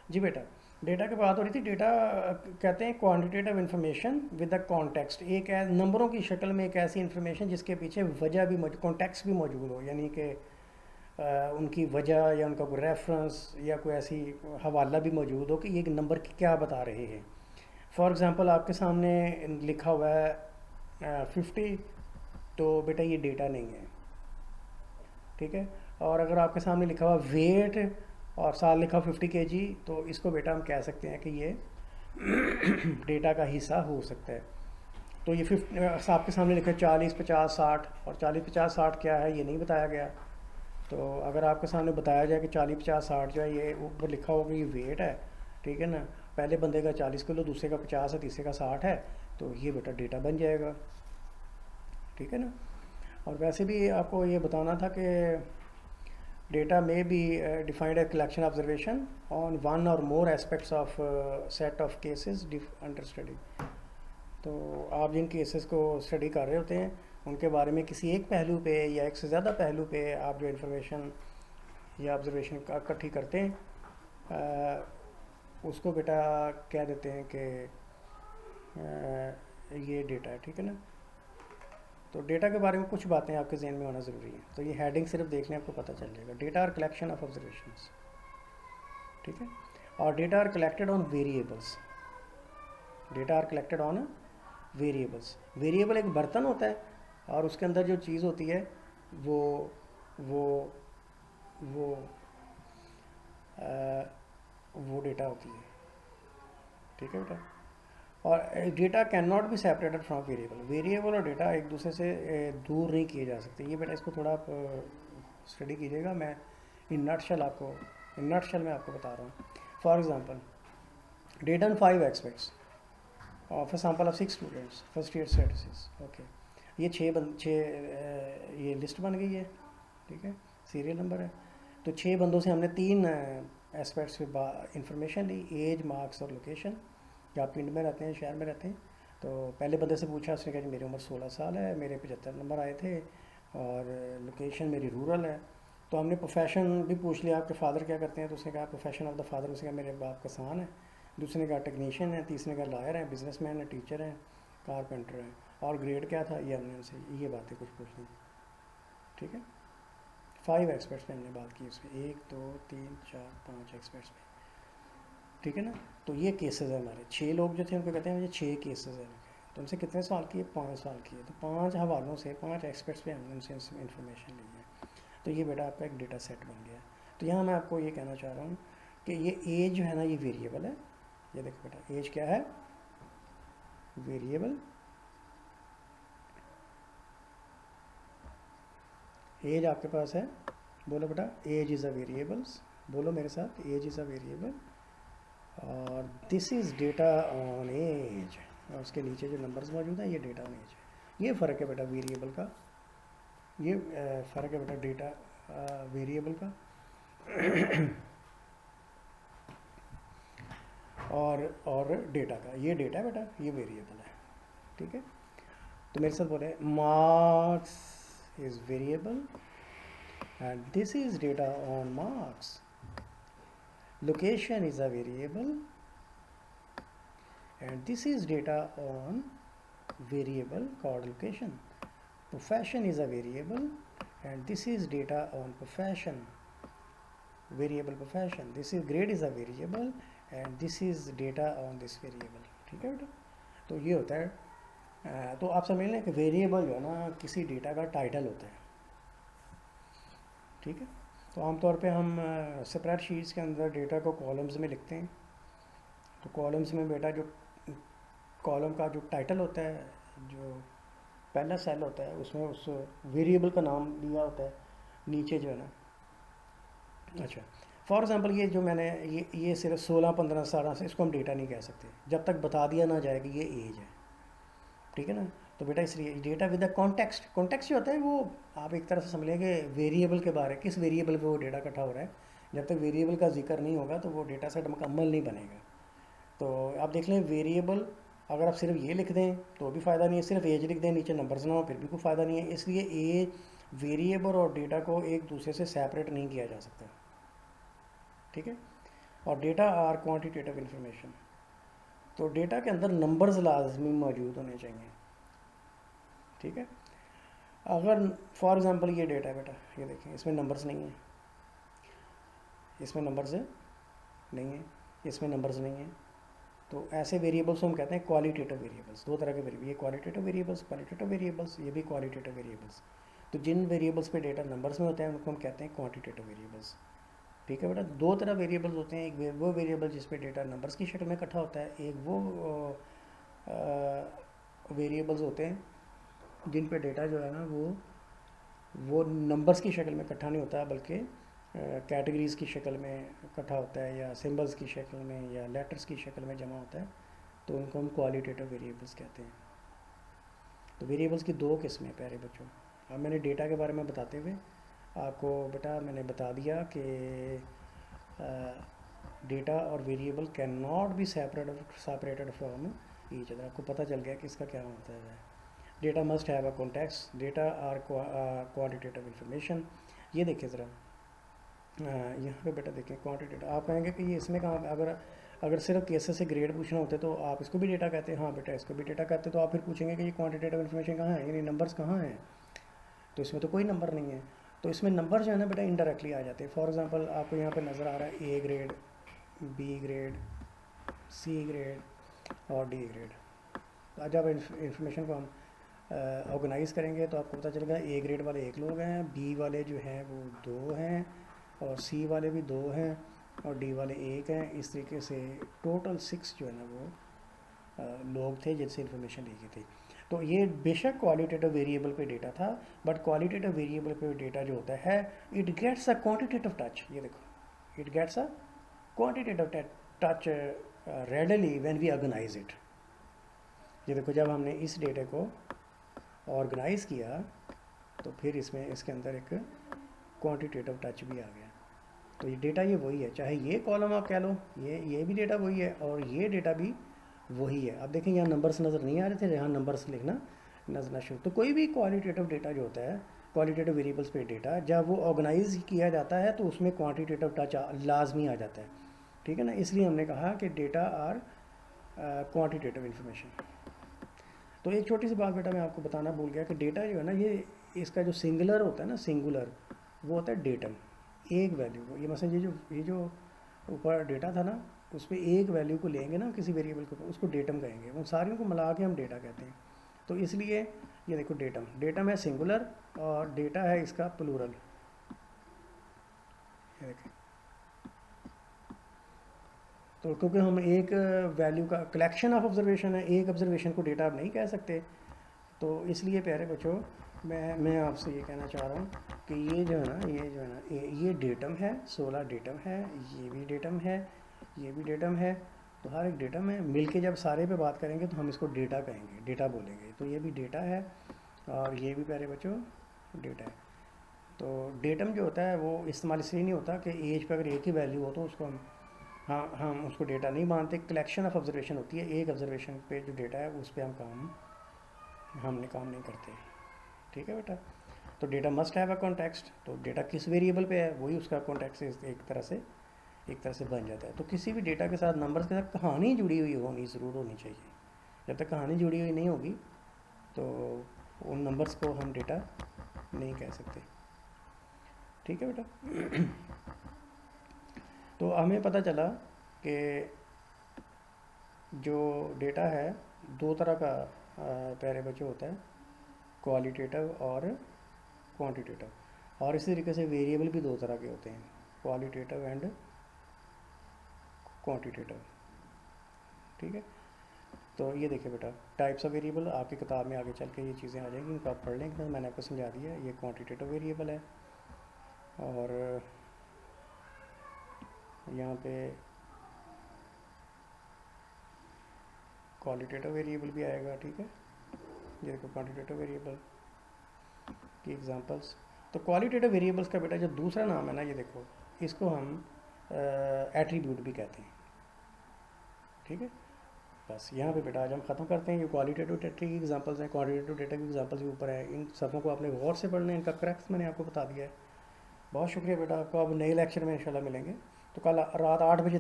जी बेटा, डेटा की बात हो रही थी। डेटा कहते हैं quantitative information with the context, एक नंबरों की शक्ल में एक ऐसी इन्फॉर्मेशन जिसके पीछे वजह भी मौजूद, कॉन्टेक्स्ट भी मौजूद हो, यानी कि उनकी वजह या उनका कोई रेफरेंस या कोई ऐसी हवाला भी मौजूद हो कि ये नंबर क्या बता रहे हैं। फॉर एग्ज़ाम्पल आपके सामने लिखा हुआ है 50, तो बेटा ये डेटा नहीं है, ठीक है। और अगर आपके सामने लिखा हुआ वेट और साल लिखा 50 kg, तो इसको बेटा हम कह सकते हैं कि ये डेटा का हिस्सा हो सकता है। तो ये 50 आपके सामने लिखा है 40, 50, 60, और 40, 50, 60 क्या है ये नहीं बताया गया। तो अगर आपके सामने बताया जाए कि 40, 50, 60 जो है ये ऊपर लिखा होगा ये वेट है, ठीक है ना, पहले बंदे का 40 किलो, दूसरे का 50 है, तीसरे का 60 है, तो ये बेटा डेटा बन जाएगा, ठीक है ना। और वैसे भी आपको ये बताना था कि डेटा में be defined a collection observation on one or more aspects of set of cases under study. तो आप जिन केसेस को स्टडी कर रहे होते हैं उनके बारे में किसी एक पहलू पे या एक से ज़्यादा पहलू पे आप जो इन्फॉर्मेशन या ऑब्जर्वेशन इकट्ठी करते हैं, उसको बेटा कह देते हैं कि ये डेटा है, ठीक है ना। तो डेटा के बारे में कुछ बातें आपके जहन में होना ज़रूरी है। तो ये हेडिंग सिर्फ देख लें, आपको पता चल जाएगा। Data are collection of observations, ठीक है। और data are collected on variables, data are collected on variables. Variable एक बर्तन होता है और उसके अंदर जो चीज़ होती है वो वो वो वो डेटा होती है, ठीक है बेटा। और data can not be separated from variable. Variable और डेटा एक दूसरे से दूर नहीं किए जा सकते। ये बेटा इसको थोड़ा आप स्टडी कीजिएगा। मैं इन नटशल में आपको बता रहा हूँ। For example, data in 5 aspects of a sample of 6 students first year statistics. Okay, ये ये लिस्ट बन गई है, ठीक है, सीरियल नंबर है। तो 6 बंदों से हमने 3 एस्पेक्ट्स पे इंफॉर्मेशन ली, एज, मार्क्स और लोकेशन, कि आप पिंड में रहते हैं, शहर में रहते हैं। तो पहले बंदे से पूछा, उसने कहा कि मेरी उम्र 16 साल है, मेरे 75 नंबर आए थे, और लोकेशन मेरी रूरल है। तो हमने प्रोफेशन भी पूछ लिया, आपके फादर क्या करते हैं, तो उसने कहा प्रोफेशन ऑफ द फादर, उसने कहा मेरे बाप किसान है। दूसरे ने कहा टेक्नीशियन है, तीसरे ने कहा लॉयर है, बिजनेसमैन है, टीचर है, कारपेंटर है, और ग्रेड क्या था, ये हमने उनसे ये बातें कुछ पूछ ली, ठीक है। 5 एक्सपर्ट्स पे हमने बात की उसमें, 1, 2, 3, 4, 5 एक्सपर्ट्स पे, ठीक है ना। तो ये केसेस है हमारे। 6 लोग जो थे उनको कहते हैं मुझे 6 केसेस है। तो उनसे कितने सवाल किए, 5 सवाल किए। तो 5 हवालों से 5 एक्सपर्ट्स पे हमने उनसे इन्फॉर्मेशन ली है। तो ये बेटा आपका एक डेटा सेट बन गया। तो यहाँ मैं आपको ये कहना चाह रहा हूँ कि ये एज जो है ना, ये वेरिएबल है। ये देखो बेटा, एज क्या है, वेरिएबल। एज आपके पास है, बोलो बेटा, एज इज़ अ वेरिएबल्स, बोलो मेरे साथ, एज इज़ अ वेरिएबल। और this is data on age, और उसके नीचे जो नंबर्स मौजूद हैं ये डेटा ऑन एज है। ये फ़र्क है बेटा वेरिएबल का, ये फ़र्क है बेटा डेटा वेरिएबल का और डेटा का। ये डेटा है बेटा, ये वेरिएबल है, ठीक है। तो मेरे साथ बोले, marks is variable and this is data on marks. Location is a variable and this is data on variable called location. Profession is a variable and this is data on profession, variable profession. This is grade is a variable and this is data on this variable, ठीक है बेटा। तो ये होता है। तो आप समझ लें कि वेरिएबल जो है ना किसी डेटा का टाइटल होता है, ठीक है। तो आमतौर पे हम स्प्रेडशीट्स के अंदर डेटा को कॉलम्स में लिखते हैं। तो कॉलम्स में बेटा जो कॉलम का जो टाइटल होता है, जो पहला सेल होता है, उसमें उस वेरिएबल का नाम दिया होता है, नीचे जो है ना। अच्छा, फॉर एग्ज़ाम्पल ये जो मैंने ये सिर्फ 16, 15, 17 से, इसको हम डेटा नहीं कह सकते जब तक बता दिया ना जाए कि ये एज है, ठीक है ना। तो बेटा इसलिए data with the context, context जो होता है वो आप एक तरह से समझ लें कि वेरिएबल के बारे, किस वेरिएबल पे वो डेटा इकट्ठा हो रहा है। जब तक वेरिएबल का जिक्र नहीं होगा तो वो डेटा सेट मुकम्मल नहीं बनेगा। तो आप देख लें, वेरिएबल अगर आप सिर्फ ये लिख दें तो भी फ़ायदा नहीं है, सिर्फ एज लिख दें, नीचे नंबर्स ना हो, फिर भी कोई फ़ायदा नहीं है। इसलिए एज, वेरिएबल और डेटा को एक दूसरे से सेपरेट नहीं किया जा सकता, ठीक है। और डेटा आर क्वांटिटेटिव इंफॉर्मेशन। तो डेटा के अंदर नंबर्स लाजमी मौजूद होने चाहिए, ठीक है। अगर फॉर एग्ज़ाम्पल ये डेटा है बेटा, ये देखें इसमें नंबर्स नहीं है, इसमें नंबर्स नहीं है, इसमें नंबर्स नहीं है, तो ऐसे वेरिएबल्स को हम कहते हैं क्वालिटेटिव वेरिएबल्स। दो तरह के वेरिएबल, ये क्वालिटेटिव वेरिएबल्स, ये भी क्वालिटेटिव वेरिएबल्स। तो जिन वेरिएबल्स पे डेटा नंबर्स में होते हैं उनको हम कहते हैं क्वांटिटेटिव वेरिएबल्स, ठीक है बेटा। दो तरह वेरिएबल्स होते हैं, एक वो वेरिएबल जिस पे डेटा नंबर्स की शक्ल में इकट्ठा होता है, एक वो वेरिएबल्स होते हैं जिन पे डेटा जो है ना वो नंबर्स की शक्ल में इकट्ठा नहीं होता, बल्कि कैटेगरीज़ की शक्ल में इकट्ठा होता है, या सिंबल्स की शक्ल में, या लेटर्स की शक्ल में जमा होता है, तो उनको हम क्वालिटेटिव वेरिएबल्स कहते हैं। तो वेरिएबल्स की दो किस्में हैं प्यारे बच्चों। अब मैंने डेटा के बारे में बताते हुए आपको बेटा मैंने बता दिया कि डेटा और variable can not be separated from each other. आपको पता चल गया कि इसका क्या होता है। Data must have a context, data are quantitative information. ये देखिए ज़रा यहाँ पे बेटा देखें क्वांटिटेटिव। आप कहेंगे कि ये इसमें कहाँ, अगर सिर्फ केसेस से ग्रेड पूछना होते तो आप इसको भी डेटा कहते हैं। हाँ बेटा इसको भी डेटा कहते हैं। तो आप फिर पूछेंगे कि ये क्वांटिटेटिव इन्फॉर्मेशन कहाँ है, यानी नंबर्स कहाँ हैं, तो इसमें तो कोई नंबर नहीं है। तो इसमें नंबर जो है ना बेटा इनडायरेक्टली आ जाते हैं। फॉर एग्जांपल आपको यहाँ पे नज़र आ रहा है A grade, B grade, C grade और डी ग्रेड। तो जब इंफॉर्मेशन को हम ऑर्गेनाइज़ करेंगे तो आपको पता चलेगा ए ग्रेड वाले 1 लोग हैं, बी वाले जो हैं वो 2 हैं, और सी वाले भी 2 हैं, और डी वाले 1 हैं। इस तरीके से टोटल 6 जो है ना वो लोग थे जिनसे इन्फॉर्मेशन ली गई थी। तो ये बेशक क्वालिटेटिव वेरिएबल पे डेटा था, बट क्वालिटेटिव वेरिएबल पे डेटा जो होता है it gets a quantitative touch. ये देखो it gets a quantitative touch readily when we organise it. ये देखो जब हमने इस डेटा को ऑर्गेनाइज़ किया तो फिर इसमें इसके अंदर एक क्वांटिटेटिव टच भी आ गया। तो ये डेटा ये वही है, चाहे ये कॉलम आप कह लो, ये भी डेटा वही है और ये डेटा भी वही है। अब देखें यहाँ नंबर्स नज़र नहीं आ रहे थे, यहाँ नंबर्स लिखना नजर शुरू। तो कोई भी क्वालिटेटिव डेटा जो होता है, क्वालिटेटिव वेरिएबल्स पे डेटा जब वो ऑर्गेनाइज किया जाता है तो उसमें क्वांटिटेटिव टच लाजमी आ जाता है, ठीक है ना। इसलिए हमने कहा कि डेटा आर क्वांटिटेटिव इन्फॉर्मेशन। तो एक छोटी सी बात बेटा मैं आपको बताना भूल गया कि डेटा जो है ना ये इसका जो सिंगुलर होता है ना, सिंगुलर वो होता है डेटम, एक वैल्यू को। ये मतलब ये जो ऊपर डेटा था ना उस पर एक वैल्यू को लेंगे ना किसी वेरिएबल को, उसको डेटम कहेंगे। उन सारियों को मिला के हम डेटा कहते हैं। तो इसलिए ये देखो डेटम है सिंगुलर और डेटा है इसका प्लूरल। ये देखें, तो क्योंकि हम एक वैल्यू का कलेक्शन ऑफ ऑब्जर्वेशन है, एक ऑब्जर्वेशन को डेटा आप नहीं कह सकते। तो इसलिए प्यारे बच्चों मैं आपसे ये कहना चाह रहा हूँ कि ये जो है ना ये डेटम है, 16 डेटम है, ये भी डेटम है, ये भी डेटम है। तो हर एक डेटम है, मिल के जब सारे पे बात करेंगे तो हम इसको डेटा कहेंगे, डेटा बोलेंगे। तो ये भी डेटा है और ये भी प्यारे बच्चों डेटा है। तो डेटम जो होता है वो इस्तेमाल इसलिए नहीं होता कि एज पे अगर एक ही वैल्यू हो तो उसको हम उसको डेटा नहीं मानते। कलेक्शन ऑफ ऑब्जर्वेशन होती है, एक ऑब्जर्वेशन पे जो डेटा है उस पर हमने काम नहीं करते, ठीक है बेटा। तो data must have a context. तो डेटा किस वेरिएबल पे है वही उसका कॉन्टेक्स्ट एक तरह से बन जाता है। तो किसी भी डेटा के साथ नंबर्स के साथ कहानी जुड़ी हुई ज़रूर होनी चाहिए। जब तक कहानी जुड़ी हुई नहीं होगी तो उन नंबर्स को हम डेटा नहीं कह सकते, ठीक है बेटा। तो हमें पता चला कि जो डेटा है दो तरह का प्यारे बच्चों होता है, क्वालिटेटिव और क्वांटिटेटिव। और इसी तरीके से वेरिएबल भी दो तरह के होते हैं, क्वालिटेटिव एंड क्वांटिटेटिव, ठीक है। तो ये देखिए बेटा टाइप्स ऑफ वेरिएबल आपकी किताब में आगे चल के ये चीज़ें आ जाएंगी, इनको आप पढ़ लें। तो मैंने आपको समझा दिया, ये क्वांटिटेटिव वेरिएबल है और यहाँ पे क्वालिटेटिव वेरिएबल भी आएगा, ठीक है। ये देखो क्वांटिटेटिव वेरिएबल की एग्जांपल्स। तो क्वालिटेटिव वेरिएबल्स का बेटा जो दूसरा नाम है ना, ये देखो इसको हम एट्रीब्यूट भी कहते हैं, ठीक है। बस यहाँ पे बेटा आज हम ख़त्म करते हैं। ये क्वालिटेटिव डेटा की एग्जांपल्स हैं, क्वांटिटेटिव डेटा की एग्जांपल्स के ऊपर है। इन सबों को आपने गौर से पढ़ना है, इनका क्रैक्स मैंने आपको बता दिया है। बहुत शुक्रिया बेटा, आपको अब नए लेक्चर में इंशाल्लाह मिलेंगे। तो कल रात 8 बजे